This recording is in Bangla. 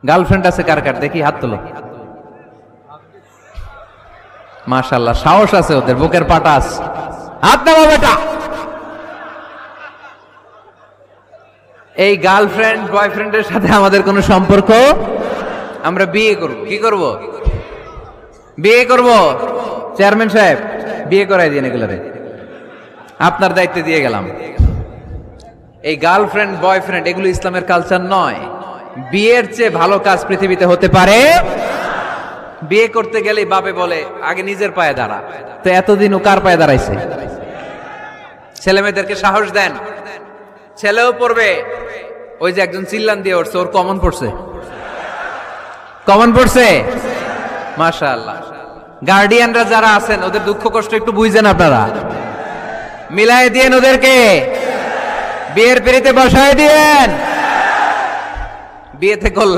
গার্লফ্রেন্ড আছে কার কার দেখি হাত তোলো। মাশাআল্লাহ, সাহস আছে ওদের, বুকের পাটাস। হাত দাও বেটা। এই গার্লফ্রেন্ড বয়ফ্রেন্ডের সাথে আমাদের কোনো সম্পর্ক, আমরা বিয়ে করব। কি করব? বিয়ে করব। চেয়ারম্যান সাহেব বিয়ে করাই দিন এগুলোরে, আপনার দায়িত্বে দিয়ে গেলাম। এই গার্লফ্রেন্ড বয়ফ্রেন্ড এগুলো ইসলামের কালচার নয়। বিয়ের চেয়ে ভালো কাজ পৃথিবীতে হতে পারে। বিয়ে করতে গেলে বাপে বলে আগে নিজের পায়ে দাঁড়া। তো এতদিন ও কার পায়ে দাঁড়াইছে? ছেলে মেয়েদেরকে সাহস দেন, ছেলেও পড়বে। ওই যে একজন চিল্লান দিয়ে উঠছে, ওর কমন পড়ছে, কমন পড়ছে। মাশাআল্লাহ। গার্ডিয়ানরা যারা আছেন ওদের দুঃখ কষ্ট একটু বুঝেন আপনারা, মিলাই দিয়েন ওদেরকে, বিয়ের পিড়িতে বসায় দিয়েন। বিয়েতে করলে